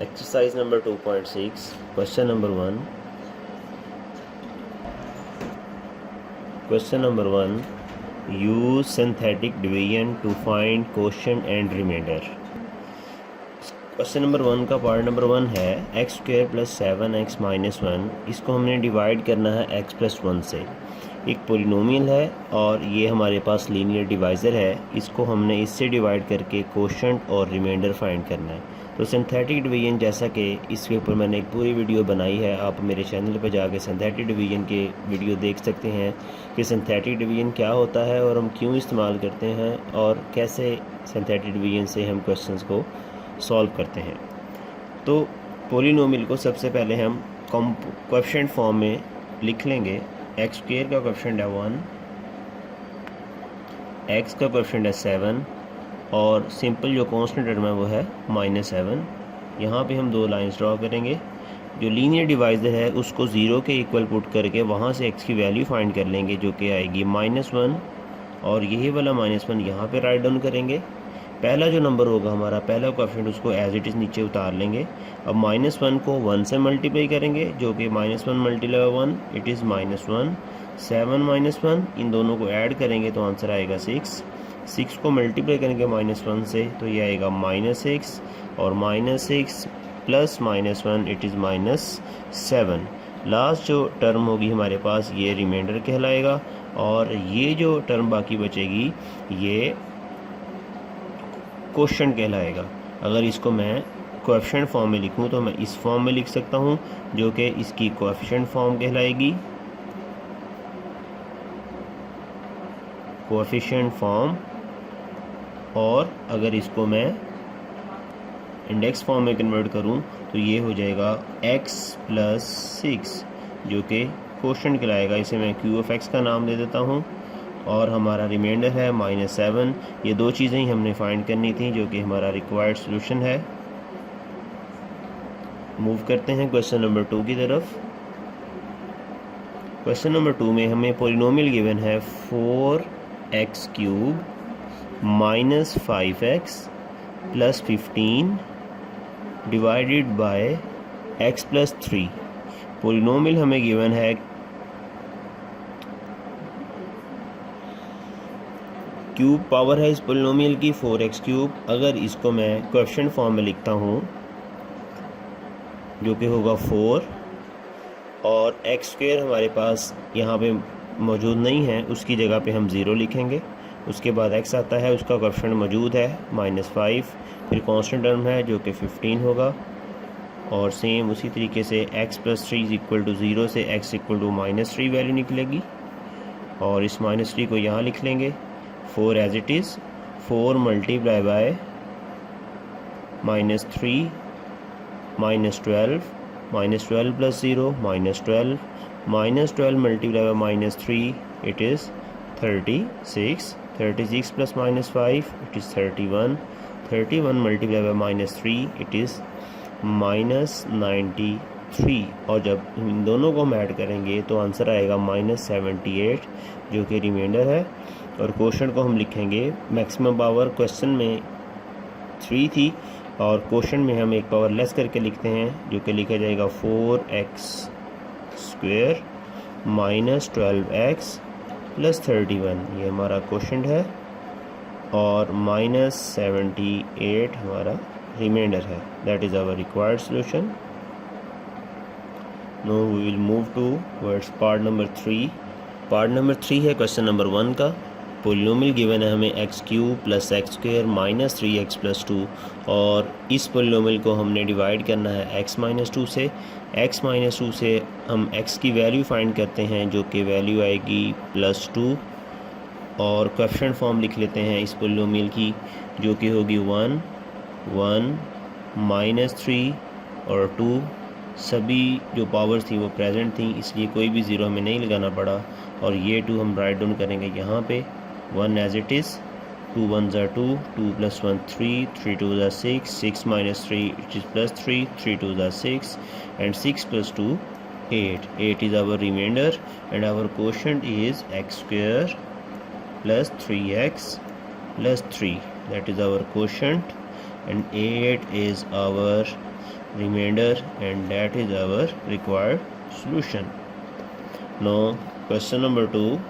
Exercise number 2.6, question number 1. Question number 1. Use synthetic division to find quotient and remainder. Question number 1 का part number 1 है x square plus 7x minus 1. इसको हमने divide करना है x plus 1 से. एक polynomial है और ये हमारे पास लीनियर डिवाइज़र है. इसको हमने इससे डिवाइड करके कोशेंट और रिमाइंडर फाइंड करना है. तो सिंथेटिक डिवीजन, जैसा कि इसके ऊपर मैंने एक पूरी वीडियो बनाई है, आप मेरे चैनल पर जाके सिंथेटिक डिवीजन के वीडियो देख सकते हैं कि सिंथेटिक डिवीजन क्या होता है और हम क्यों इस्तेमाल करते हैं और कैसे सिंथेटिक डिवीजन से हम क्वेश्चंस को सॉल्व करते हैं. तो पोलिनोमियल को सबसे पहले हम कोएफिशिएंट फॉर्म में लिख लेंगे. एक्स स्क्वायर का कोएफिशिएंट है 1, एक्स का कोएफिशिएंट है 7 और सिंपल जो कांस्टेंट टर्म है वो है -7. यहाँ पे हम दो लाइंस ड्रॉ करेंगे. जो लीनियर डिवाइज़र है उसको 0 के इक्वल पुट करके वहाँ से x की वैल्यू फाइंड कर लेंगे, जो कि आएगी -1 और यही वाला -1 यहाँ पे राइट डाउन करेंगे. पहला जो नंबर होगा हमारा, पहला कोएफिशिएंट, उसको एज इट इज़ नीचे उतार लेंगे. अब -1 को 1 से मल्टीप्लाई करेंगे, जो कि -1 मल्टीप्लाई 1 इट इज़ -1. 7 -1 इन दोनों को ऐड करेंगे तो आंसर आएगा 6. 6 को मल्टीप्लाई करेंगे -1 से तो ये आएगा -6 और -6 प्लस -1 इट इज़ -7. लास्ट जो टर्म होगी हमारे पास ये रिमाइंडर कहलाएगा और ये जो टर्म बाकी बचेगी ये कोशेंट कहलाएगा. अगर इसको मैं कोएफिशिएंट फॉर्म में लिखूं तो मैं इस फॉर्म में लिख सकता हूं, जो कि इसकी कोएफिशिएंट फॉर्म कहलाएगी. Coefficient form. और अगर इसको मैं इंडेक्स फॉर्म में कन्वर्ट करूं तो ये हो जाएगा x प्लस 6, जो कि कोशेंट कहलाएगा. इसे मैं q ऑफ x का नाम दे देता हूं. और हमारा रिमाइंडर है -7. ये दो चीज़ें ही हमने फाइंड करनी थी, जो कि हमारा रिक्वायर्ड सॉल्यूशन है. मूव करते हैं क्वेश्चन नंबर 2 की तरफ. क्वेश्चन नंबर 2 में हमें पोलिनोमियल गिवन है 4x³ minus 5x plus 15 divided by x plus 3. Polynomial हमें गिवन है क्यूब पावर है इस पोलिनोमियल की 4x³. अगर इसको मैं कोएफिशिएंट फॉर्म में लिखता हूँ, जो कि होगा 4 और x² हमारे पास यहाँ पे मौजूद नहीं है, उसकी जगह पे हम 0 लिखेंगे. उसके बाद x आता है, उसका कोएफिशिएंट मौजूद है -5. फिर कांस्टेंट टर्म है जो कि 15 होगा. और सेम उसी तरीके से x प्लस 3 इक्वल टू 0 से x इक्वल टू -3 वैल्यू निकलेगी और इस -3 को यहाँ लिख लेंगे. 4 as it is. 4 multiply by -3 -12 -12 plus 0 -12 -12 multiply by -3 it is 36. 36 plus -5 it is 31. 31 multiply by -3 it is -93. और जब इन दोनों को हम ऐड करेंगे तो आंसर आएगा -78, जो कि रिमाइंडर है. और कोशेंट को हम लिखेंगे, मैक्सिमम पावर क्वेश्चन में 3 थी और कोशेंट में हम एक पावर लेस करके लिखते हैं, जो कि लिखा जाएगा 4x² माइनस 12x प्लस 31. ये हमारा कोशेंट है और -78 हमारा रिमाइंडर है. That is our required solution. Now we will move to words part number 3. Part number 3 है क्वेश्चन नंबर 1 का. पोलिनोमियल गिवन है हमें x³ plus x² minus 3x plus 2 और इस पोलिनोमियल को हमने डिवाइड करना है x-2 से. x-2 से हम x की वैल्यू फाइंड करते हैं, जो कि वैल्यू आएगी +2 और कोएफिशिएंट फॉर्म लिख लेते हैं इस पोलिनोमियल की, जो कि होगी 1 1 -3 और 2. सभी जो पावर्स थी वो प्रेजेंट थी, इसलिए कोई भी ज़ीरो हमें नहीं लगाना पड़ा. और ये 2 हम राइट डाउन करेंगे यहाँ पे. 1 as it is. 2 1s are 2, 2 plus 1 3, 3 2s are 6, 6 minus 3 it is plus 3, 3 2s are 6 and 6 plus 2 8. 8 is our remainder and our quotient is x² plus 3x plus 3. That is our quotient and 8 is our remainder, and that is our required solution. Now question number 2.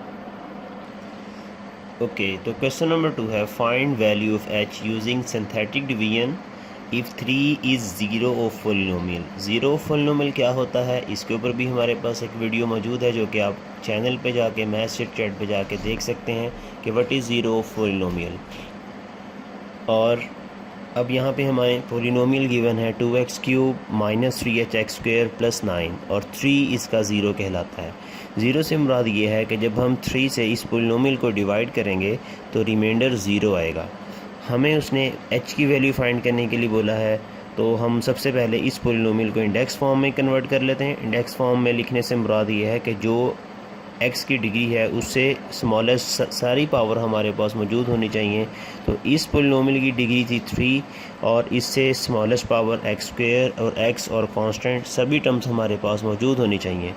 Okay, तो question number 2 है find value of h using synthetic division if 3 is 0 of polynomial. 0 of polynomial क्या होता है, इसके ऊपर भी हमारे पास एक वीडियो मौजूद है जो कि आप चैनल पे जाके मैथ्स चिट-चैट पे जाके देख सकते हैं कि व्हाट इज़ 0 of polynomial. और अब यहाँ पे हमारे पोलिनोमियल गिवन है 2x³ माइनस 3hx² प्लस 9 और 3 इसका ज़ीरो कहलाता है. ज़ीरो से मुराद ये है कि जब हम 3 से इस पोलिनोमियल को डिवाइड करेंगे तो रिमाइंडर ज़ीरो आएगा. हमें उसने h की वैल्यू फाइंड करने के लिए बोला है, तो हम सबसे पहले इस पोलिनोमियल को इंडेक्स फॉर्म में कन्वर्ट कर लेते हैं. इंडेक्स फॉर्म में लिखने से मुराद ये है कि जो x की डिग्री है उससे स्मॉलेस्ट सारी पावर हमारे पास मौजूद होनी चाहिए. तो इस पोलिनोमियल की डिग्री थी 3 और इससे स्मॉलेस्ट पावर x² और x और कांस्टेंट सभी टर्म्स हमारे पास मौजूद होनी चाहिए.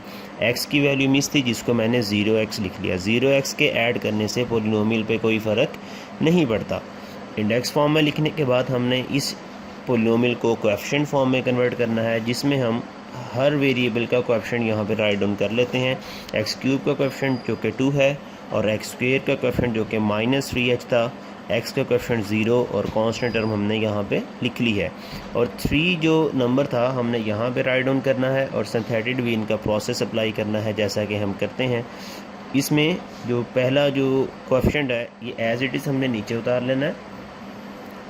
x की वैल्यू मिस थी जिसको मैंने 0x लिख लिया. 0x के ऐड करने से पोलिनोमियल पे कोई फ़र्क नहीं पड़ता. इंडेक्स फॉर्म में लिखने के बाद हमने इस पोलिनोमियल को कोएफिशिएंट फॉर्म में कन्वर्ट करना है जिसमें हम हर वेरिएबल का कोएफिशिएंट यहाँ पे राइट डाउन कर लेते हैं. x³ का कोएफिशिएंट जो कि 2 है और x² का कोएफिशिएंट जो कि माइनस 3h था, x का कोएफिशिएंट 0 और कांस्टेंट टर्म हमने यहाँ पे लिख ली है. और 3 जो नंबर था हमने यहाँ पे राइट डाउन करना है और सिंथेटिक डिवीजन का प्रोसेस अप्लाई करना है जैसा कि हम करते हैं. इसमें जो पहला जो कोएफिशिएंट है ये एज इट इज़ हमने नीचे उतार लेना है.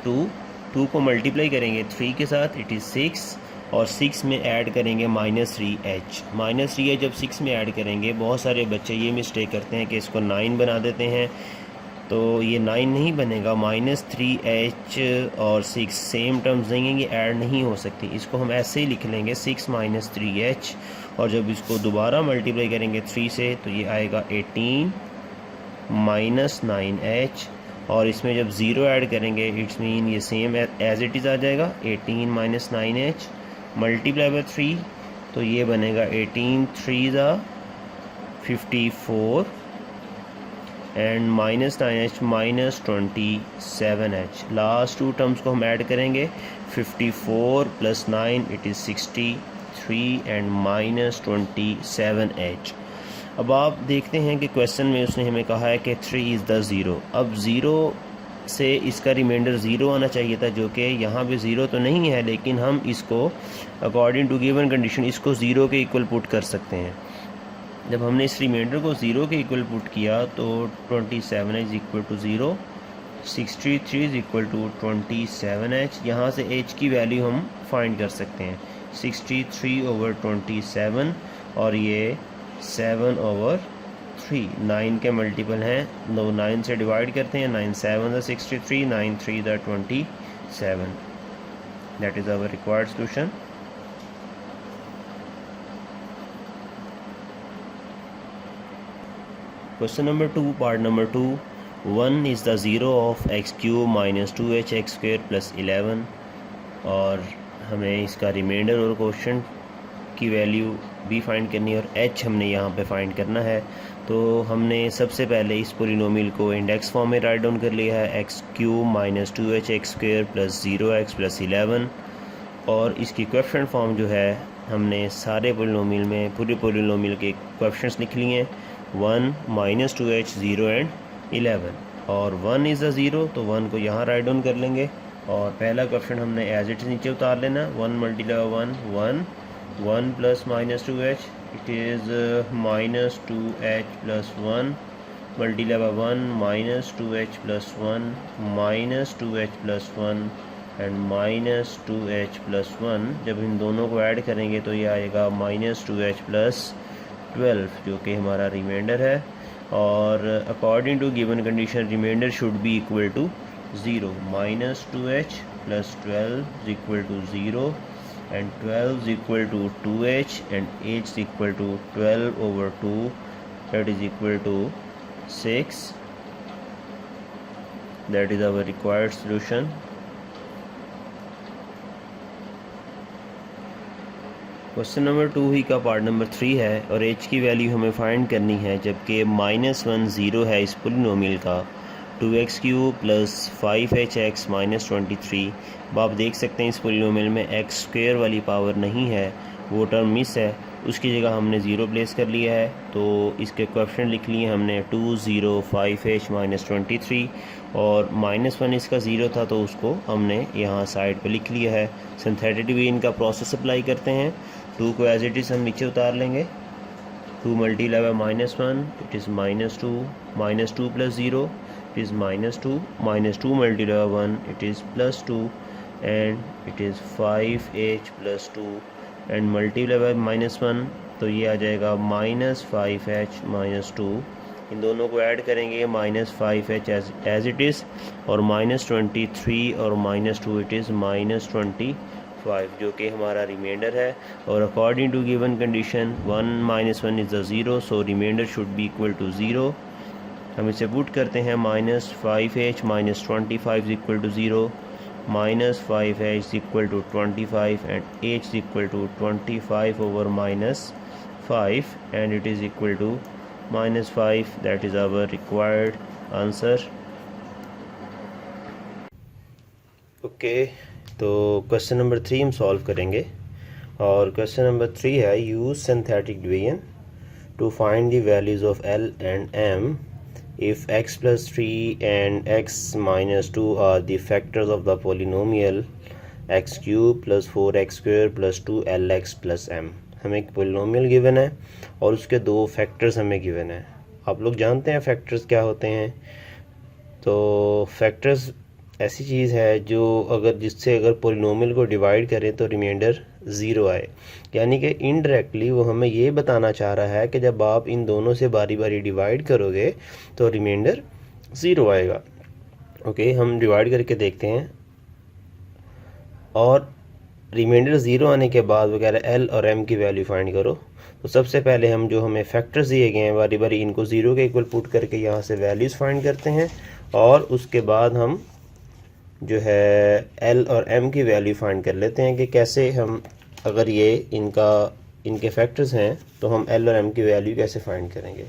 2 को मल्टीप्लाई करेंगे 3 के साथ, इट इज़ 6 और 6 में ऐड करेंगे माइनस 3h. माइनस 3h जब 6 में ऐड करेंगे, बहुत सारे बच्चे ये मिस्टेक करते हैं कि इसको 9 बना देते हैं, तो ये 9 नहीं बनेगा. माइनस 3h और 6 सेम टर्म्स नहीं हैं, ये ऐड नहीं हो सकती. इसको हम ऐसे ही लिख लेंगे 6 माइनस 3h और जब इसको दोबारा मल्टीप्लाई करेंगे 3 से तो ये आएगा 18 माइनस 9h और इसमें जब 0 ऐड करेंगे इट्स मीन ये सेम एज इट इज़ आ जाएगा 18 माइनस 9h मल्टीप्लाई बाय 3 तो ये बनेगा 18 3 54 and minus 9h minus 27h. Last 2 terms को हम ऐड करेंगे 54 plus 9 it is 63 and minus 27h. अब आप देखते हैं कि क्वेश्चन में उसने हमें कहा है कि 3 इज़ द ज़ीरो. अब ज़ीरो से इसका रिमाइंडर ज़ीरो आना चाहिए था जो कि यहाँ पे ज़ीरो तो नहीं है, लेकिन हम इसको अकॉर्डिंग टू गिवन कंडीशन इसको ज़ीरो के इक्वल पुट कर सकते हैं. जब हमने इस रिमाइंडर को ज़ीरो के इक्वल पुट किया तो 27 is equal to 0, 63 is equal to 27h. यहाँ से h की वैल्यू हम फाइंड कर सकते हैं 63/27 और ये 7/3 9 के मल्टीपल हैं, 9 से डिवाइड करते हैं. 9 7 63, 9 3 27. That is our required solution. Question number 2 part number 2. 1 is the zero of x³ minus 2hx² plus 11 और हमें इसका रिमाइंडर और कोएफिशिएंट की वैल्यू भी फाइंड करनी है और h हमने यहाँ पे फाइंड करना है. तो हमने सबसे पहले इस पोलिनोमियल को इंडेक्स फॉर्म में राइट डाउन कर लिया है x³ minus 2hx² plus 0x plus 11 और इसकी कोएफिशिएंट फॉर्म जो है हमने सारे पोलिनोमियल में पूरे पोलिनोमियल के कोएफिशिएंट्स लिख लिए हैं 1 माइनस 2h 0 एंड 11 और 1 इज़ द ज़ीरो तो 1 को यहाँ राइट डाउन कर लेंगे और पहला कोएफिशिएंट हमने एज इट इज़ नीचे उतार लेना. 1 multiply 1 plus minus 2h it is minus 2h plus 1 multiply by 1 minus 2h plus 1 minus 2h plus 1 and minus 2h plus 1. जब इन दोनों को ऐड करेंगे तो ये आएगा माइनस 2h प्लस 12 जो कि हमारा रिमाइंडर है और according to given condition remainder should be equal to 0. Minus 2h plus 12 is equal to 0 and 12 is equal to 2h and h is equal to 12/2 that is equal to 6. That is our required solution. Question number 2 ही का part number 3 है और h की value हमें find करनी है जबकि -1 0 है इस पोलिनोमियल का 2x³ प्लस 5hx माइनस 23। अब आप देख सकते हैं इस पॉलिनोमियल में x² वाली पावर नहीं है, वो टर्म मिस है, उसकी जगह हमने 0 प्लेस कर लिया है। तो इसके कोएफिशिएंट लिख लिए हमने 2, 0, 5h माइनस 23 और -1 इसका 0 था तो उसको हमने यहाँ साइड पे लिख लिया है। सिंथेटिक डिवीजन का प्रोसेस अप्लाई करते हैं। 2 को एज इट इज़ हम नीचे उतार लेंगे। 2 multiply by -1 it is -2 plus 0 it is -2 multiplied by 1 it is +2 and it is 5h plus 2 and multiply by -1 तो ये आ जाएगा -5h minus 2। इन दोनों को ऐड करेंगे -5h एज इट इज़ और -23 और -2 इट इज़ -25 जो कि हमारा रिमाइंडर है। और according to given condition 1 - 1 is the 0 so remainder should be equal to 0। हम इसे पुट करते हैं -5h minus 25 is equal to 0, -5h is equal to 25 and h is equal to 25 over -5 and it is equal to -5। that is our required answer। Okay तो question number 3 हम solve करेंगे और question number 3 है use synthetic division to find the values of L and M if x plus 3 and x minus 2 are the factors of the polynomial x cube plus 4x square plus 2lx plus m। हमें एक polynomial given है और उसके दो factors हमें given है। आप लोग जानते हैं फैक्टर्स क्या होते हैं। तो फैक्टर्स ऐसी चीज़ है जो अगर पोलिनोमियल को डिवाइड करें तो रिमाइंडर 0 आए, यानी कि इनडायरेक्टली वो हमें ये बताना चाह रहा है कि जब आप इन दोनों से बारी बारी डिवाइड करोगे तो रिमाइंडर 0 आएगा। ओके हम डिवाइड करके देखते हैं और रिमाइंडर 0 आने के बाद वगैरह L और M की वैल्यू फाइंड करो। तो सबसे पहले हम जो हमें फैक्टर्स दिए गए हैं बारी बारी इनको 0 के इक्वल पुट करके यहाँ से वैल्यूज़ फाइंड करते हैं और उसके बाद हम जो है L और M की वैल्यू फाइंड कर लेते हैं कि कैसे हम अगर ये इनके फैक्टर्स हैं तो हम L और M की वैल्यू कैसे फाइंड करेंगे।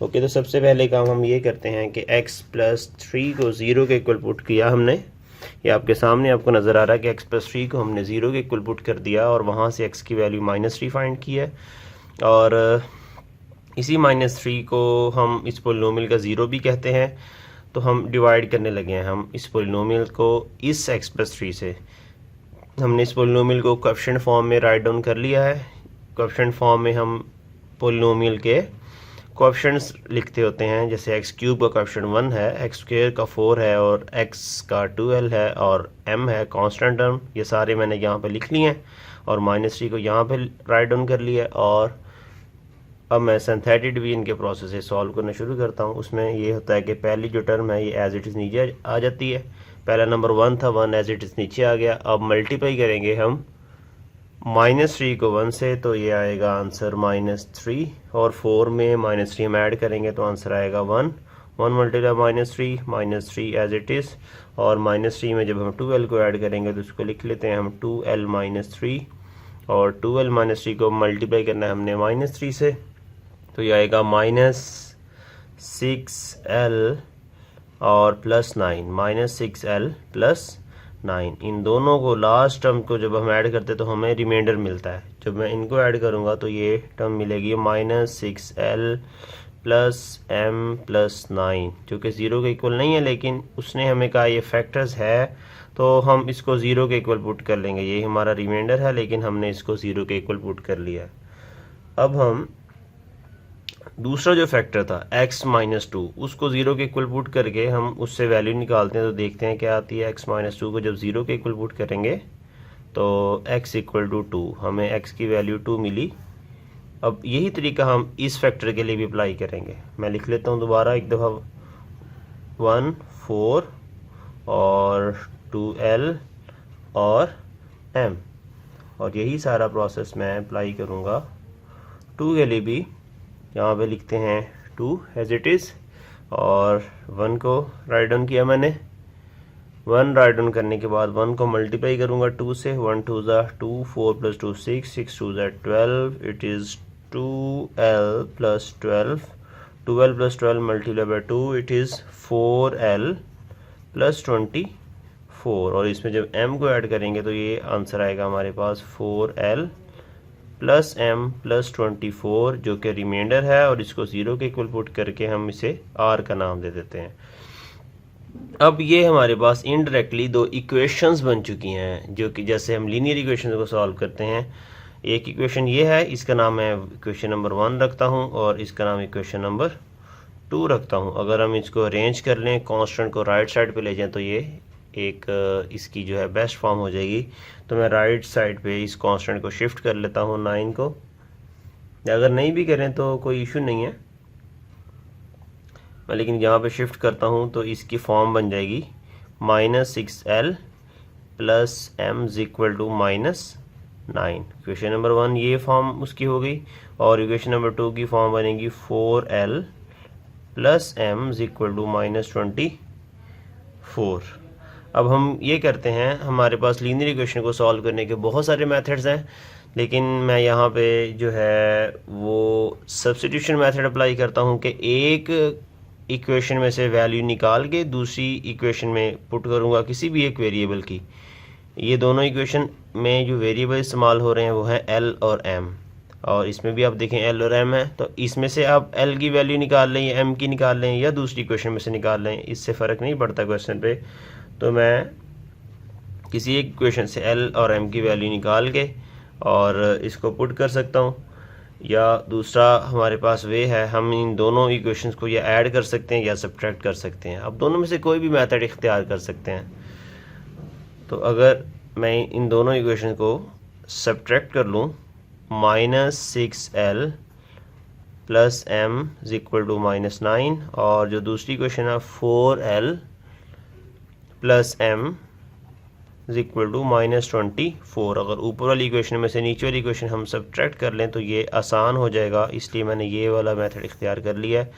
ओके तो सबसे पहले काम हम ये करते हैं कि x प्लस 3 को 0 के इक्वल पुट किया हमने। ये आपके सामने आपको नज़र आ रहा है कि x प्लस 3 को हमने 0 के इक्वल पुट कर दिया और वहाँ से x की वैल्यू -3 फाइंड की है और इसी -3 को हम इस पोलिनोमियल का 0 भी कहते हैं। तो हम डिवाइड करने लगे हैं हम इस पोलिनोमियल को इस x प्लस 3 से। हमने इस पोलिनोमियल को कोएफिशिएंट फॉर्म में राइट डाउन कर लिया है। कोएफिशिएंट फॉर्म में हम पोलिनोमियल के कोएफिशिएंट्स लिखते होते हैं, जैसे x³ का कोएफिशिएंट 1 है, x² का 4 है और x का 2l है और m है कांस्टेंट टर्म। ये सारे मैंने यहाँ पे लिख लिए हैं और -3 को यहाँ पे राइट डाउन कर लिया। और अब मैं सिंथेटिक डिवीजन के प्रोसेस से सॉल्व करना शुरू करता हूँ। उसमें ये होता है कि पहली जो टर्म है ये एज इट इज़ नीचे आ जाती है। पहला नंबर 1 था, 1 एज इट इज़ नीचे आ गया। अब मल्टीप्लाई करेंगे हम -3 को 1 से तो ये आएगा आंसर -3 और 4 में -3 हम ऐड करेंगे तो आंसर आएगा 1 मल्टीप्लाई -3 एज इट इज़ और -3 में जब हम 2l को ऐड करेंगे तो उसको लिख लेते हैं हम 2l -3 और 2l -3 को मल्टीप्लाई करना है हमने -3 से तो ये आएगा -6l और +9 -6l +9। इन दोनों को लास्ट टर्म को जब हम ऐड करते तो हमें रिमाइंडर मिलता है। जब मैं इनको ऐड करूँगा तो ये टर्म मिलेगी -6l +m +9 जो कि 0 के इक्वल नहीं है, लेकिन उसने हमें कहा ये फैक्टर्स है तो हम इसको 0 के इक्वल पुट कर लेंगे। ये हमारा रिमाइंडर है लेकिन हमने इसको 0 के इक्वल पुट कर लिया। अब हम दूसरा जो फैक्टर था x - 2 उसको 0 के इक्वल पुट करके हम उससे वैल्यू निकालते हैं तो देखते हैं क्या आती है। x - 2 को जब 0 के इक्वल पुट करेंगे तो x = 2, हमें x की वैल्यू 2 मिली। अब यही तरीका हम इस फैक्टर के लिए भी अप्लाई करेंगे। मैं लिख लेता हूँ दोबारा एक दफ़ा 1 4 और 2l और m और यही सारा प्रोसेस मैं अप्लाई करूँगा 2 के लिए भी। यहाँ पे लिखते हैं 2 एज इट इज़ और 1 को राइट डाउन किया मैंने। 1 राइट डाउन करने के बाद 1 को मल्टीप्लाई करूँगा 2 से। 1 2 = 2, 4 + 2 6, 6 2 = 12। It is 2l + 12 12 plus 12 multiply by 2 it is 4l plus 24, और इसमें जब m को ऐड करेंगे तो ये आंसर आएगा हमारे पास 4l प्लस m प्लस 24, जो कि रिमाइंडर है, और इसको 0 के इक्वल पुट करके हम इसे r का नाम दे देते हैं। अब ये हमारे पास इनडायरेक्टली दो इक्वेशंस बन चुकी हैं, जो कि जैसे हम लीनियर इक्वेशन को सॉल्व करते हैं। एक इक्वेशन ये है, इसका नाम मैं इक्वेशन नंबर 1 रखता हूँ, और इसका नाम इक्वेशन नंबर 2 रखता हूँ। अगर हम इसको अरेंज कर लें, कांस्टेंट को राइट साइड पे ले जाएं, तो ये एक इसकी जो है बेस्ट फॉर्म हो जाएगी। तो मैं राइट साइड पे इस कांस्टेंट को शिफ्ट कर लेता हूँ 9 को। अगर नहीं भी करें तो कोई इशू नहीं है, लेकिन यहाँ पे शिफ्ट करता हूँ तो इसकी फॉर्म बन जाएगी -6l plus m is equal to -9। Equation number 1 ये फॉर्म उसकी हो गई, और इक्वेशन नंबर 2 की फॉर्म बनेगी 4l plus m is equal to -24। अब हम ये करते हैं, हमारे पास लीनियर इक्वेशन को सॉल्व करने के बहुत सारे मेथड्स हैं, लेकिन मैं यहाँ पे जो है वो सब्स्टिट्यूशन मेथड अप्लाई करता हूँ कि एक इक्वेशन में से वैल्यू निकाल के दूसरी इक्वेशन में पुट करूँगा किसी भी एक वेरिएबल की। ये दोनों इक्वेशन में जो वेरिएबल इस्तेमाल हो रहे हैं वो हैं l और m, और इसमें भी आप देखें l और m है, तो इसमें से आप l की वैल्यू निकाल लें या m की निकाल लें या दूसरी इक्वेशन में से निकाल लें, इससे फ़र्क नहीं पड़ता क्वेश्चन पे। तो मैं किसी एक इक्वेशन से l और m की वैल्यू निकाल के और इसको पुट कर सकता हूँ, या दूसरा हमारे पास वे है, हम इन दोनों इक्वेशंस को या ऐड कर सकते हैं या सब्ट्रैक्ट कर सकते हैं। अब दोनों में से कोई भी मेथड इख्तियार कर सकते हैं। तो अगर मैं इन दोनों इक्वेशन को सब्ट्रैक्ट कर लूँ, -6l plus m is equal to -9, और जो दूसरी इक्वेशन है 4l plus m is equal to -24। अगर ऊपर वाली इक्वेशन में से नीचे वाली इक्वेशन हम सब्ट्रैक्ट कर लें तो ये आसान हो जाएगा, इसलिए मैंने ये वाला मेथड इख्तियार कर लिया है।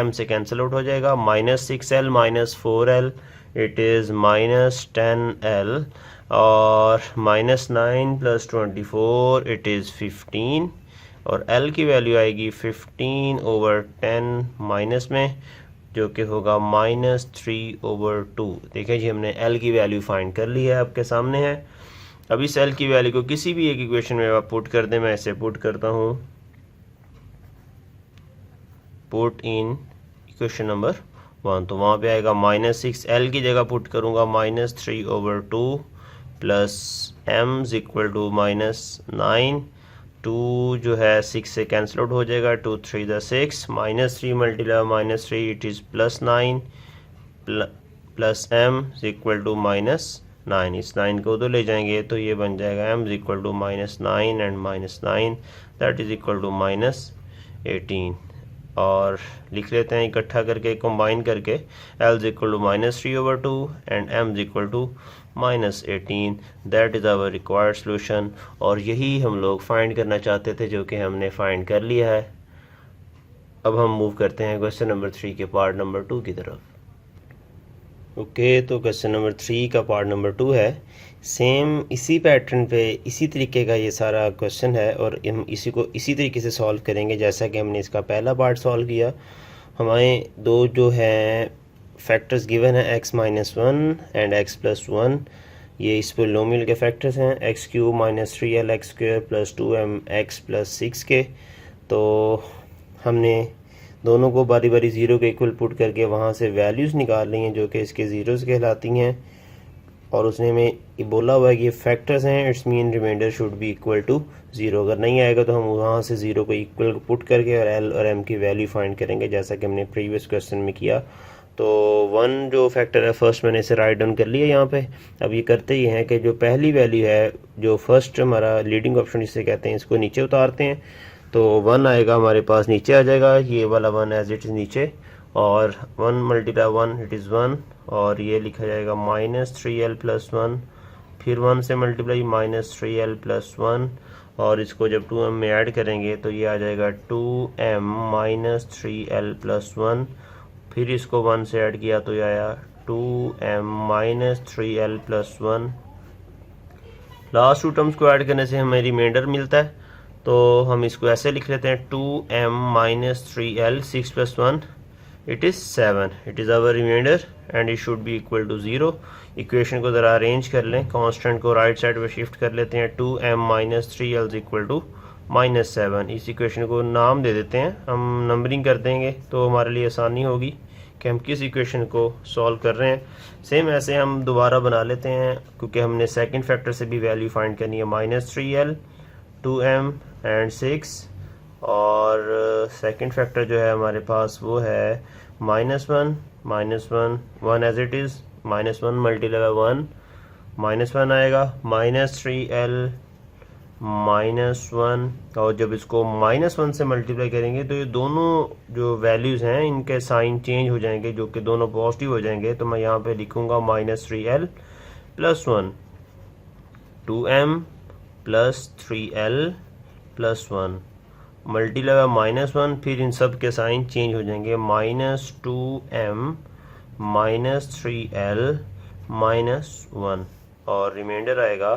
m से कैंसिल आउट हो जाएगा, -6l -4l it is -10l, और -9 प्लस 24 इट इज़ 15, और l की वैल्यू आएगी 15/10 माइनस में, जो कि होगा -3/2। देखें जी, हमने l की वैल्यू फाइंड कर ली है, आपके सामने है। अब इस l की वैल्यू को किसी भी एक इक्वेशन में आप पुट कर दें, मैं इसे पुट करता हूँ, पुट इन इक्वेशन नंबर 1, तो वहाँ पे आएगा -6l की जगह पुट करूँगा -3/2 plus m is equal to -9, 2 जो है 6 से कैंसिल आउट हो जाएगा, 2 3 6, -3 multiply -3 it is +9 plus m is equal to -9। इस 9 को उधर ले जाएंगे तो ये बन जाएगा m is equal to -9 and -9 that is equal to -18, और लिख लेते हैं इकट्ठा करके, कंबाइन करके, l is equal to -3/2 and m is equal to -18। That is our required solution, और यही हम लोग फाइंड करना चाहते थे, जो कि हमने फाइंड कर लिया है। अब हम मूव करते हैं क्वेश्चन नंबर 3 के पार्ट नंबर 2 की तरफ। ओके, तो क्वेश्चन नंबर 3 का पार्ट नंबर 2 है। सेम इसी पैटर्न पे इसी तरीके का ये सारा क्वेश्चन है, और हम इसी को इसी तरीके से सॉल्व करेंगे जैसा कि हमने इसका पहला पार्ट सॉल्व किया। हमारे दो जो हैं फैक्टर्स गिवन है x-1 एंड x+1, ये इस पोलिनोमियल के फैक्टर्स हैं, x³ -3l x² plus 2m x plus 6 के। तो हमने दोनों को बारी बारी ज़ीरो के इक्वल पुट करके वहाँ से वैल्यूज़ निकाल ली हैं जो कि इसके ज़ीरोज़ कहलाती हैं, और उसने हमें ये बोला हुआ है कि ये फैक्टर्स हैं, it's mean remainder should be equal to 0। अगर नहीं आएगा तो हम वहाँ से 0 को इक्वल पुट करके और l और m की वैल्यू फाइंड करेंगे, जैसा कि हमने प्रीवियस क्वेश्चन में किया। तो 1 जो फैक्टर है फर्स्ट मैंने इसे राइट डाउन कर लिया यहाँ पे। अब ये करते ही हैं कि जो पहली वैल्यू है, जो फर्स्ट हमारा लीडिंग ऑप्शन जिसे कहते हैं, इसको नीचे उतारते हैं। तो 1 आएगा हमारे पास, नीचे आ जाएगा ये वाला 1 एज इट इज़ नीचे, और 1 मल्टीप्लाई 1 इट इज़ 1, और ये लिखा जाएगा -3l प्लस 1, फिर 1 से मल्टीप्लाई -3l प्लस 1, और इसको जब 2m में ऐड करेंगे तो ये आ जाएगा 2m -3l प्लस 1, फिर इसको 1 से ऐड किया तो ये आया 2m -3l plus 1। Last two terms को ऐड करने से हमें रिमाइंडर मिलता है, तो हम इसको ऐसे लिख लेते हैं 2m minus 3l 6 + 1 it is 7 it is our remainder and it should be equal to 0। Equation को ज़रा अरेंज कर लें, कांस्टेंट को राइट साइड पे शिफ्ट कर लेते हैं। 2m minus 3l equal to -7। इस इक्वेशन को नाम दे देते हैं, हम नंबरिंग कर देंगे तो हमारे लिए आसानी होगी कि हम किस इक्वेशन को सॉल्व कर रहे हैं। सेम ऐसे हम दोबारा बना लेते हैं, क्योंकि हमने सेकंड फैक्टर से भी वैल्यू फाइंड करनी है। -3l 2m एंड 6 और सेकंड फैक्टर जो है हमारे पास वो है -1 1 as it is, -1 multiply by 1 -1 आएगा, -3l -1 और जब इसको -1 से मल्टीप्लाई करेंगे तो ये दोनों जो वैल्यूज़ हैं इनके साइन चेंज हो जाएंगे, जो कि दोनों पॉजिटिव हो जाएंगे। तो मैं यहाँ पे लिखूँगा -3l + 1 2m + 3l + 1 multiply by -1, फिर इन सब के साइन चेंज हो जाएंगे। -2m -3l -1 और रिमाइंडर आएगा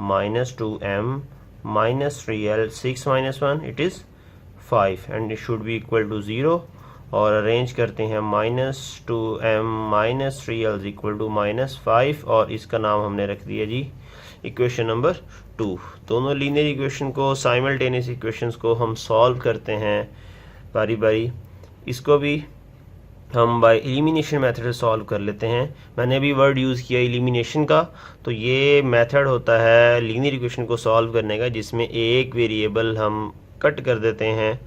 -2m -3l 6 - 1 it is 5 and it should be equal to 0। और अरेंज करते हैं -2m -3l इक्वल टू -5 और इसका नाम हमने रख दिया जी इक्वेशन नंबर 2। दोनों लीनियर इक्वेशन को, साइमल्टेनियस इक्वेशंस को हम सॉल्व करते हैं बारी बारी। इसको भी हम बाय एलिमिनेशन मेथड से सॉल्व कर लेते हैं। मैंने अभी वर्ड यूज़ किया एलिमिनेशन का, तो ये मेथड होता है लीनियर इक्वेशन को सॉल्व करने का, जिसमें एक वेरिएबल हम कट कर देते हैं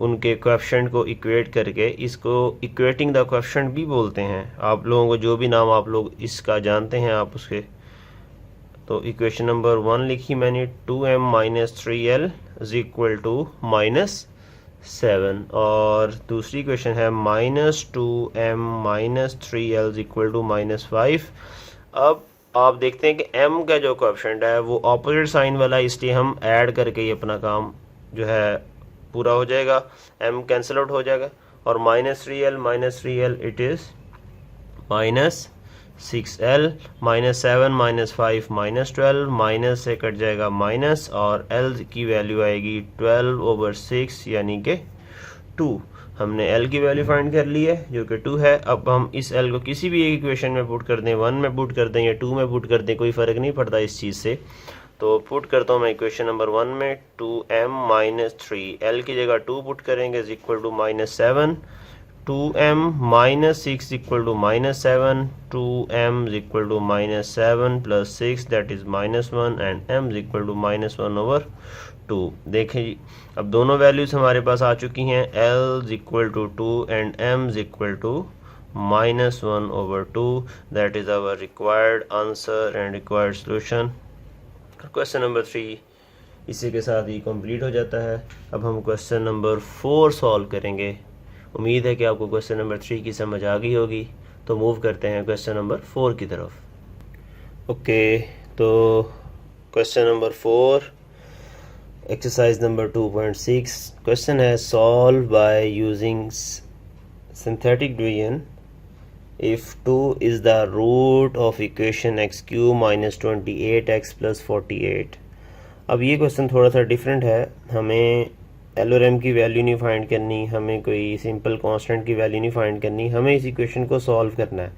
उनके कोएफिशिएंट को इक्वेट करके। इसको इक्वेटिंग द कोएफिशिएंट भी बोलते हैं। आप लोगों को जो भी नाम आप लोग इसका जानते हैं आप उसके। तो इक्वेशन नंबर 1 लिखी मैंने, 2m - 3l इक्वल टू -7 और दूसरी इक्वेशन है -2m - 3l इक्वल टू -5। अब आप देखते हैं कि m का जो कोएफिशिएंट है वो ऑपोजिट साइन वाला है, इसलिए हम ऐड करके ही अपना काम जो है पूरा हो जाएगा। m कैंसिल आउट हो जाएगा और -3l it is -6l -7 -5 -12 minus से कट जाएगा माइनस और l की वैल्यू आएगी 12/6 यानी कि 2। हमने l की वैल्यू फाइंड कर ली है जो कि 2 है। अब हम इस l को किसी भी एक इक्वेशन में पुट कर दें, 1 में पुट कर दें या 2 में पुट कर दें, कोई फ़र्क नहीं पड़ता इस चीज़ से। तो पुट करता हूँ मैं इक्वेशन नंबर 1 में 2m - 3l की जगह 2 पुट करेंगे is equal to -7, 2m - 6 equal to -7, 2m equal to -7 + 6 that is -1 and m equal to -1/2। देखें जी, अब दोनों वैल्यूज़ हमारे पास आ चुकी हैं, l equal to 2 and m equal to -1/2। That is our required answer and required solution. Question number 3 इसी के साथ ही complete हो जाता है। अब हम क्वेश्चन नंबर 4 सॉल्व करेंगे। उम्मीद है कि आपको क्वेश्चन नंबर 3 की समझ आ गई होगी। तो मूव करते हैं क्वेश्चन नंबर 4 की तरफ। ओके, तो question number 4 exercise number 2.6 question है solve by using synthetic division if 2 is the root of equation x³ - 28x + 48। अब ये क्वेश्चन थोड़ा सा डिफरेंट है। हमें एल और एम की वैल्यू नहीं फाइंड करनी, हमें कोई सिंपल कांस्टेंट की वैल्यू नहीं फाइंड करनी, हमें इस इक्वेशन को सॉल्व करना है।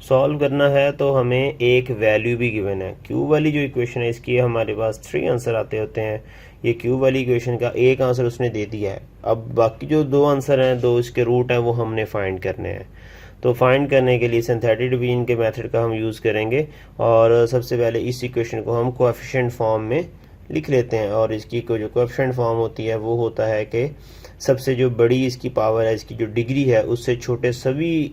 सॉल्व करना है तो हमें एक वैल्यू भी गिवन है। क्यूब वाली जो इक्वेशन है इसकी हमारे पास 3 आंसर आते होते हैं। ये क्यूब वाली इक्वेशन का एक आंसर उसने दे दिया है। अब बाकी जो 2 आंसर हैं, 2 इसके रूट हैं, वो हमने फाइंड करने हैं। तो फाइंड करने के लिए सिंथेटिक डिवीजन के मेथड का हम यूज़ करेंगे और सबसे पहले इस इक्वेशन को हम कोएफिशिएंट फॉर्म में लिख लेते हैं। और इसकी जो कोएफिशिएंट फॉर्म होती है वो होता है कि सबसे जो बड़ी इसकी पावर है, इसकी जो डिग्री है, उससे छोटे सभी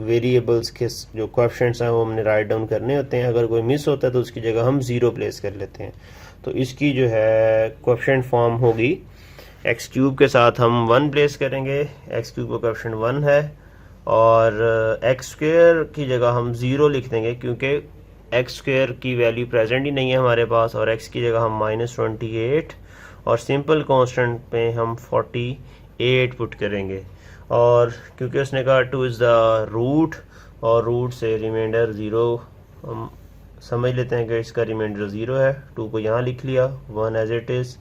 वेरिएबल्स के जो कोएफिशिएंट्स हैं वो हमने राइट डाउन करने होते हैं। अगर कोई मिस होता है तो उसकी जगह हम 0 प्लेस कर लेते हैं। तो इसकी जो है कोएफिशिएंट फॉर्म होगी x³ के साथ हम 1 प्लेस करेंगे, x³ का कोएफिशिएंट 1 है और x² की जगह हम 0 लिख देंगे क्योंकि x² की वैल्यू प्रेजेंट ही नहीं है हमारे पास। और x की जगह हम -28 और सिंपल कांस्टेंट पे हम 48 पुट करेंगे। और क्योंकि उसने कहा 2 इज़ द रूट और रूट से रिमाइंडर 0, हम समझ लेते हैं कि इसका रिमाइंडर 0 है। 2 को यहाँ लिख लिया, 1 एज इट इज़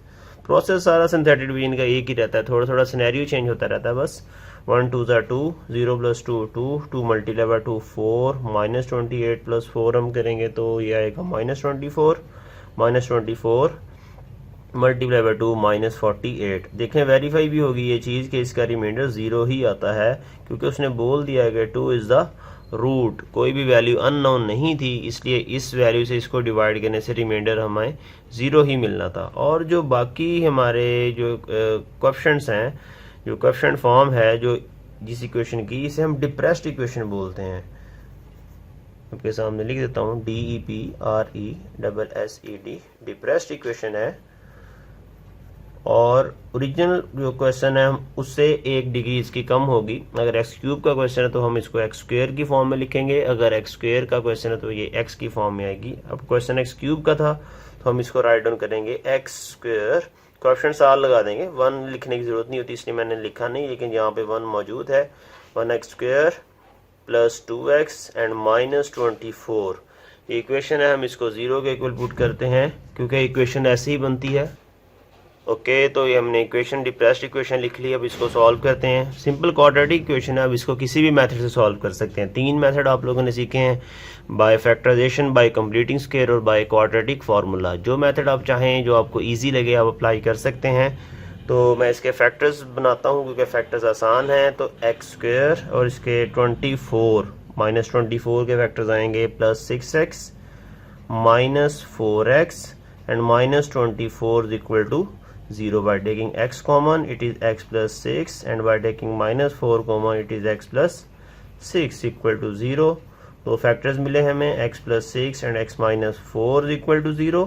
प्रोसेस सारा सिंथेटिक डिवीजन का एक ही रहता है, थोड़ा थोड़ा सिनेरियो चेंज होता रहता है बस। 1 2 2, 0 + 2 2, 2 × 2 4, -28 + 4 हम करेंगे तो ये आएगा -24, -24 × 2 -48। देखें वेरीफाई भी होगी ये चीज़ कि इसका रिमाइंडर 0 ही आता है, क्योंकि उसने बोल दिया है कि 2 इज़ द रूट, कोई भी वैल्यू अननोन नहीं थी, इसलिए इस वैल्यू से इसको डिवाइड करने से रिमाइंडर हमें 0 ही मिलना था। और जो बाकी हमारे जो कोएफिशिएंट्स हैं, जो कोएफिशिएंट फॉर्म है जो जिस इक्वेशन की, इसे हम डिप्रेस्ड इक्वेशन बोलते हैं। आपके सामने लिख देता हूँ, DEPRESSED, डिप्रेस्ड इक्वेशन है। और ओरिजिनल जो क्वेश्चन है उससे 1 डिग्री इसकी कम होगी। अगर x³ का क्वेश्चन है तो हम इसको x² की फॉर्म में लिखेंगे, अगर x² का क्वेश्चन है तो ये x की फॉर्म में आएगी। अब क्वेश्चन x³ का था तो हम इसको राइट डाउन करेंगे x², क्वेश्चन साल लगा देंगे, 1 लिखने की जरूरत नहीं होती इसलिए मैंने लिखा नहीं, लेकिन यहाँ पे 1 मौजूद है। 1x² + 2x एंड -24 इक्वेशन है, हम इसको 0 के इक्वल पुट करते हैं क्योंकि इक्वेशन ऐसे ही बनती है। ओके, तो ये हमने इक्वेशन डिप्रेस्ड इक्वेशन लिख ली। अब इसको सॉल्व करते हैं। सिंपल क्वाड्रेटिक इक्वेशन है, अब इसको किसी भी मेथड से सॉल्व कर सकते हैं। 3 मेथड आप लोगों ने सीखे हैं, by factorization, by completing square और बाय क्वाड्रेटिक फार्मूला। जो मेथड आप चाहें, जो आपको इजी लगे, आप अप्लाई कर सकते हैं। तो मैं इसके फैक्टर्स बनाता हूँ क्योंकि फैक्टर्स आसान हैं। तो x² और इसके 24 -24 के फैक्टर्स आएंगे, +6x -4x and -24 is equal to 0. By taking x common, it is x + 6, and by taking -4 common, it is x + 6 equal to 0. तो फैक्टर्स मिले हमें, x + 6 and x -4 is equal to 0।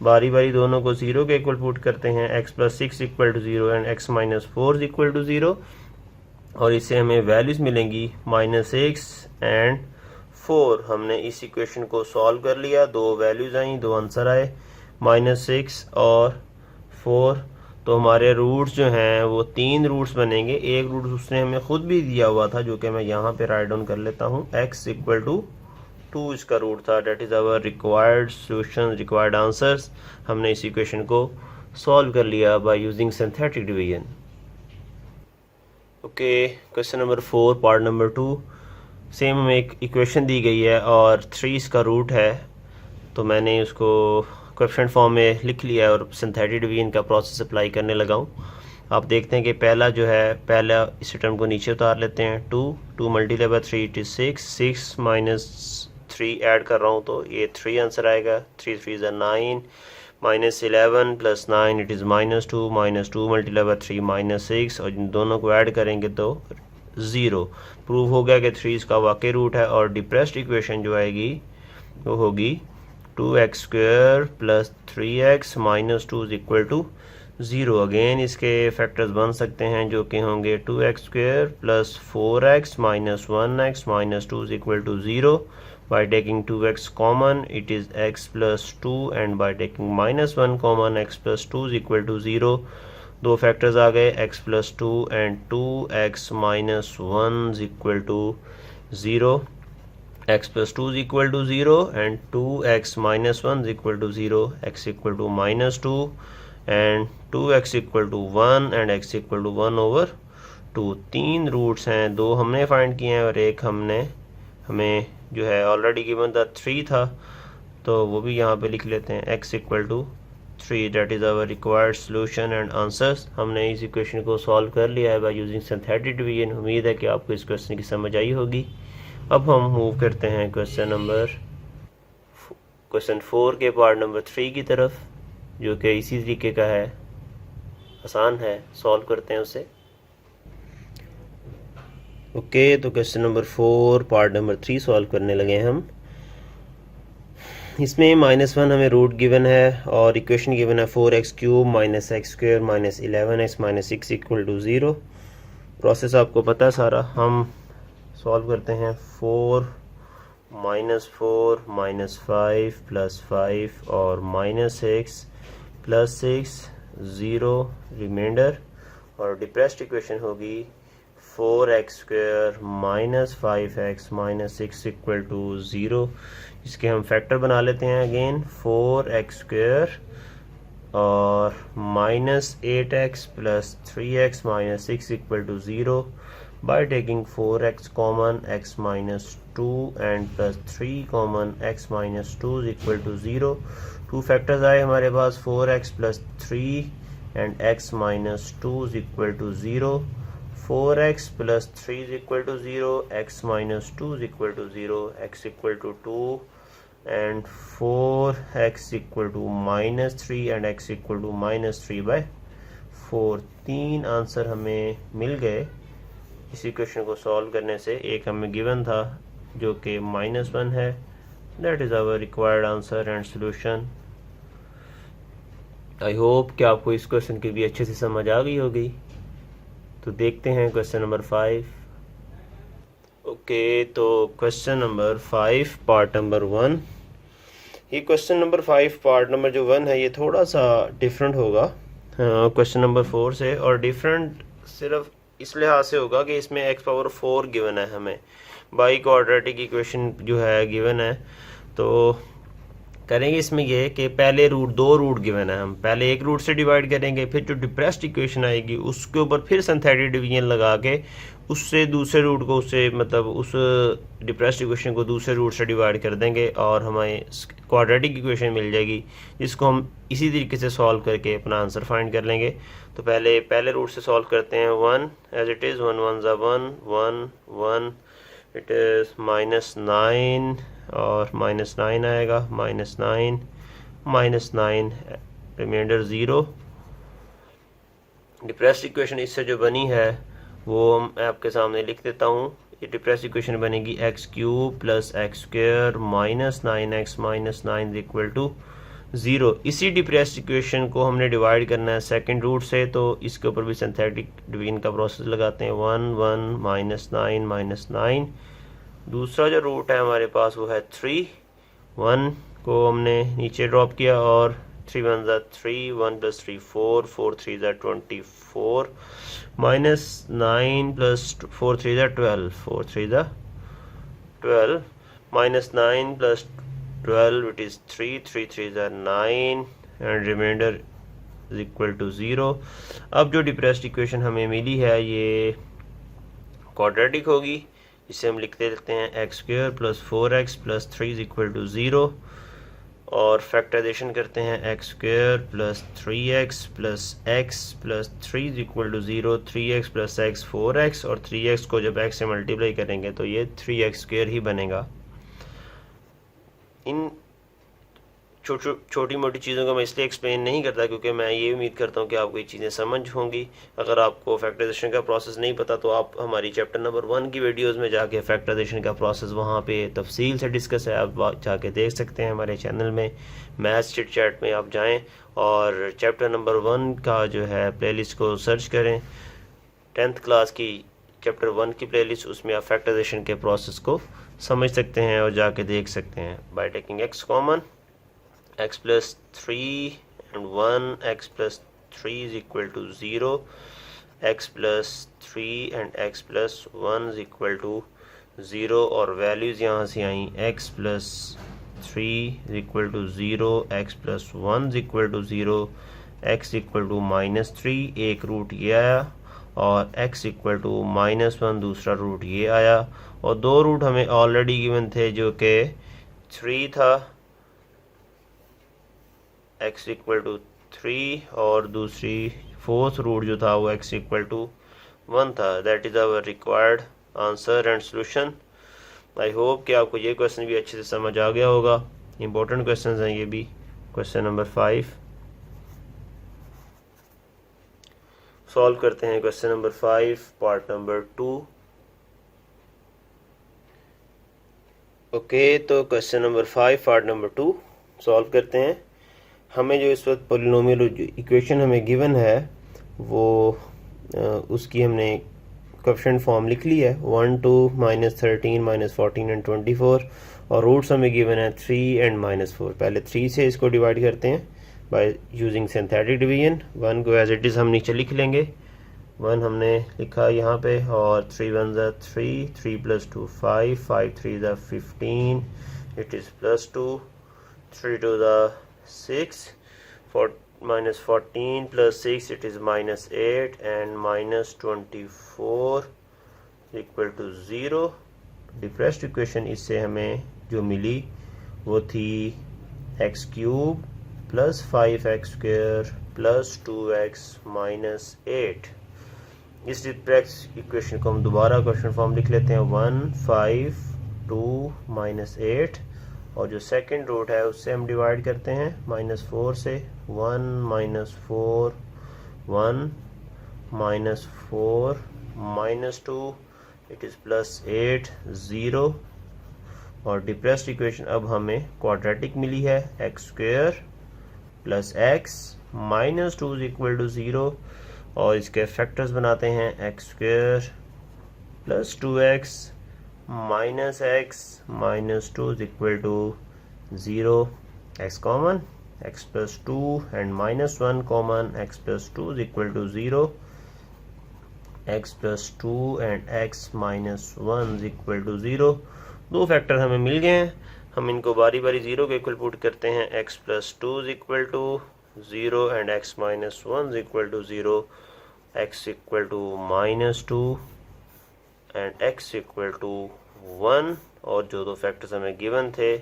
बारी बारी दोनों को 0 के इक्वल पुट करते हैं, x + 6 equal to 0 and x -4 is equal to 0। और इससे हमें वैल्यूज मिलेंगी -6 एंड 4। हमने इस इक्वेशन को सॉल्व कर लिया, 2 वैल्यूज आई, 2 आंसर आए, -6 और 4। तो हमारे रूट्स जो हैं वो 3 रूट्स बनेंगे। एक रूट उसने हमें खुद भी दिया हुआ था, जो कि मैं यहाँ पे राइट डाउन कर लेता हूँ, x = 2 इसका रूट था। That is our required solution, required answers. हमने इस इक्वेशन को सॉल्व कर लिया by using synthetic division. Okay, question number 4 part number 2। Same हमें एक इक्वेशन दी गई है और 3 इसका रूट है, तो मैंने उसको कोएफिशिएंट फॉर्म में लिख लिया है और सिंथेटिक डिवीजन का प्रोसेस अप्लाई करने लगा हूँ। आप देखते हैं कि पहला जो है, पहला इस टर्म को नीचे उतार लेते हैं। 2 × 3 इट इज़ 6 -3 ऐड कर रहा हूँ तो ये 3 आंसर आएगा। 3 3 is 9, -11 + 9 इट इज़ -2, -2 × 3 -6, और इन दोनों को ऐड करेंगे तो 0। प्रूव हो गया कि 3 इसका वाकई रूट है। और डिप्रेस्ड इक्वेशन जो आएगी वो होगी 2x² + 3x -2 is equal to 0। Again इसके फैक्टर्स बन सकते हैं जो कि होंगे 2x² + 4x -1x -2 is equal to 0। By taking 2x common, it is x + 2, and by taking -1 common, x + 2 is equal to 0। 2 factors आ गए, x + 2 and 2x - 1 is equal to 0। x + 2 is equal to 0 and 2x - 1 is equal to 0, x equal to -2 and 2x equal to 1 and x equal to 1/2। 3 roots हैं, 2 हमने find किए हैं और एक हमें जो है ऑलरेडी गिवन था 3 था, तो वो भी यहाँ पे लिख लेते हैं, x equal to 3। That is our required solution and answers. हमने इस इक्वेशन को सॉल्व कर लिया है बाय यूजिंग सिंथेटिक डिवीजन। उम्मीद है कि आपको इस क्वेश्चन की समझ आई होगी। अब हम मूव करते हैं क्वेश्चन 4 के पार्ट नंबर 3 की तरफ, जो कि इसी तरीके का है, आसान है, सॉल्व करते हैं उसे। ओके, तो question number 4 part number 3 solve करने लगे हम। इसमें -1 हमें रूट गिवन है और इक्वेशन गिवन है 4x³ -x² -11x -6 equal to 0। Process आपको पता है सारा, हम सॉल्व करते हैं। 4 -4 -5 +5 और -6 +6 0 रिमाइंडर। और डिप्रेस्ड इक्वेशन होगी 4x² -5x -6 equal to 0। इसके हम फैक्टर बना लेते हैं। अगेन 4x² और -8x + 3x - 6 = 0 by taking 4x common, x - 2 and +3 common, x - 2 = 0। Two factors आए हमारे पास 4x + 3 and x - 2 = 0। 4x + 3 = 0, x - 2 = 0, x = 2 and 4x = -3 and x = -3/4। तीन आंसर हमें मिल गए इसी क्वेश्चन को सॉल्व करने से। एक हमें गिवन था जो कि -1 है। That is our required answer and solution. I hope कि आपको इस क्वेश्चन की भी अच्छे से समझ आ गई होगी। तो देखते हैं क्वेश्चन नंबर 5। ओके, तो क्वेश्चन नंबर 5 पार्ट नंबर 1। ये क्वेश्चन नंबर 5 पार्ट नंबर जो 1 है ये थोड़ा सा डिफरेंट होगा क्वेश्चन नंबर 4 से। और डिफरेंट सिर्फ इस लिहाज से होगा कि इसमें x⁴ गिवन है हमें, बाई क्वाड्रेटिक इक्वेशन जो है गिवन है। तो करेंगे इसमें ये कि पहले दो रूट गिवन है, हम पहले एक रूट से डिवाइड करेंगे, फिर जो डिप्रेस्ड इक्वेशन आएगी उसके ऊपर फिर सिंथेटिक डिवीजन लगा के उससे दूसरे रूट को उससे मतलब उस डिप्रेस्ड इक्वेशन को दूसरे रूट से डिवाइड कर देंगे और हमें क्वाड्रेटिक इक्वेशन मिल जाएगी, जिसको हम इसी तरीके से सॉल्व करके अपना आंसर फाइंड कर लेंगे। तो पहले रूट से सॉल्व करते हैं। 1 as it is, 1 1 1 1 1 it is -9 और -9 आएगा, -9 रिमाइंडर 0। डिप्रेस्ड इक्वेशन इससे जो बनी है वो मैं आपके सामने लिख देता हूँ। ये डिप्रेस्ड इक्वेशन बनेगी x³ + x² -9x - 9 = 0। इसी डिप्रेस्ड इक्वेशन को हमने डिवाइड करना है सेकंड रूट से, तो इसके ऊपर भी सिंथेटिक डिवीजन का प्रोसेस लगाते हैं। 1 1 -9 -9। दूसरा जो रूट है हमारे पास वो है 3। 1 को हमने नीचे ड्रॉप किया और 3 1 3, 1 + 3 4, 4 3 24, -9 + 4 3 12, 4 3 12, -9 + 12 it is 3, 3 3 9 and remainder is = 0। अब जो डिप्रेस्ड इक्वेशन हमें मिली है ये क्वाड्रेटिक होगी, इसे हम लिख देते हैं x² + 4x + 3 = 0 और फैक्टराइजेशन करते हैं x² + 3x + x + 3 = 0। 3x + x 4x और 3x को जब x से मल्टीप्लाई करेंगे तो ये 3x² ही बनेगा। इन छोटी मोटी चीज़ों को मैं इसलिए एक्सप्लेन नहीं करता क्योंकि मैं ये उम्मीद करता हूँ कि आपको ये चीज़ें समझ होंगी। अगर आपको फैक्टराइजेशन का प्रोसेस नहीं पता तो आप हमारी चैप्टर नंबर 1 की वीडियोस में जाके फैक्टराइजेशन का प्रोसेस वहाँ पे तफसील से डिस्कस है, आप जाके देख सकते हैं। हमारे चैनल में मैथ्स चिट चैट में आप जाएँ और चैप्टर नंबर 1 का जो है प्लेलिस्ट को सर्च करें, 10th क्लास की चैप्टर 1 की प्लेलिस्ट, उसमें आप फैक्टराइजेशन के प्रोसेस को समझ सकते हैं और जाके देख सकते हैं। By taking x common, x + 3 and 1, x + 3 = 0, x + 3 and x + 1 = 0 और वैल्यूज़ यहाँ से आई x + 3 = 0, x + 1 = 0, x = -3 एक रूट ये आया और x = -1 दूसरा रूट ये आया और दो रूट हमें ऑलरेडी गिवन थे जो कि 3 था, x = 3 और दूसरी फोर्थ रूट जो था वो x = 1 था। That is our required answer and solution. I hope कि आपको ये क्वेश्चन भी अच्छे से समझ आ गया होगा। इम्पोर्टेंट क्वेश्चन हैं ये भी। क्वेश्चन नंबर 5 सॉल्व करते हैं। Question number 5 part number 2। Okay, तो question number 5 part number 2 solve करते हैं। हमें जो इस वक्त पॉलिनोमियल इक्वेशन हमें गिवन है वो उसकी हमने कोएफिशिएंट फॉर्म लिख ली है 1 2 -13 -14 एंड 24 और रूट्स हमें गिवन है 3 एंड -4। पहले 3 से इसको डिवाइड करते हैं बाय यूजिंग सिंथेटिक डिवीजन। 1 को एज इट इज़ हम नीचे लिख लेंगे, 1 हमने लिखा यहाँ पे और 3 1 3, 3 + 2 5, 5 3 15 it is +2, 3 2 6, minus 14 plus 6 it is minus 8 and minus 24 equal to 0। Difference equation इससे हमें जो मिली वो थी x cube plus 5x square plus 2x minus 8। इस डिफरेंस इक्वेशन को हम दोबारा क्वेश्चन फॉर्म लिख लेते हैं 1 5 2 माइनस 8 और जो सेकंड रूट है उससे हम डिवाइड करते हैं -4 से 1 -4 1 -4 -2 इट इज़ +8 0। और डिप्रेस्ड इक्वेशन अब हमें क्वाड्रेटिक मिली है x square plus x minus 2 equal to 0 और इसके फैक्टर्स बनाते हैं x square plus 2x minus x minus 2 equal to 0। x common x plus 2 and -1 common x plus 2 equal to 0। x plus 2 and x minus 1 equal to 0। दो factor हमें मिल गए हैं, हम इनको बारी बारी 0 के इक्वल पुट करते हैं। x plus 2 equal to 0 and x minus 1 equal to 0। x equal to -2 and x equal to 1 और जो दो फैक्टर्स हमें गिवन थे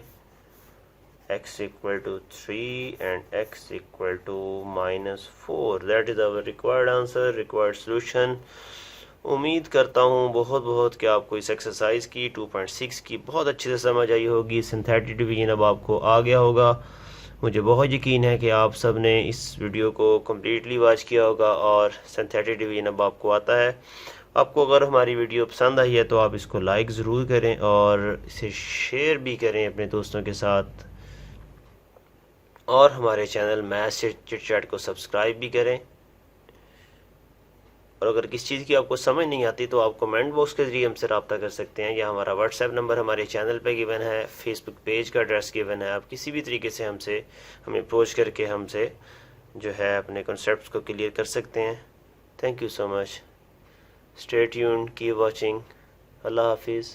x equal to 3 and x equal to -4। That is our required answer, required solution. उम्मीद करता हूँ बहुत कि आपको इस एक्सरसाइज की 2.6 की बहुत अच्छे से समझ आई होगी। सिंथेटिक डिवीजन अब आपको आ गया होगा। मुझे बहुत यकीन है कि आप सब ने इस वीडियो को कम्प्लीटली वॉच किया होगा और सिंथेटिक डिवीजन अब आपको आता है। आपको अगर हमारी वीडियो पसंद आई है तो आप इसको लाइक ज़रूर करें और इसे शेयर भी करें अपने दोस्तों के साथ और हमारे चैनल मैथ्स चिट चैट को सब्सक्राइब भी करें। और अगर किसी चीज़ की आपको समझ नहीं आती तो आप कमेंट बॉक्स के ज़रिए हमसे रब्ता कर सकते हैं या हमारा व्हाट्सएप नंबर हमारे चैनल पे गिवन है, फेसबुक पेज का एड्रेस गिवन है। आप किसी भी तरीके से हमें अप्रोच करके हमसे जो है अपने कॉन्सेप्ट्स को क्लियर कर सकते हैं। Thank you so much, stay tuned, keep watching, अल्लाह हाफिज़।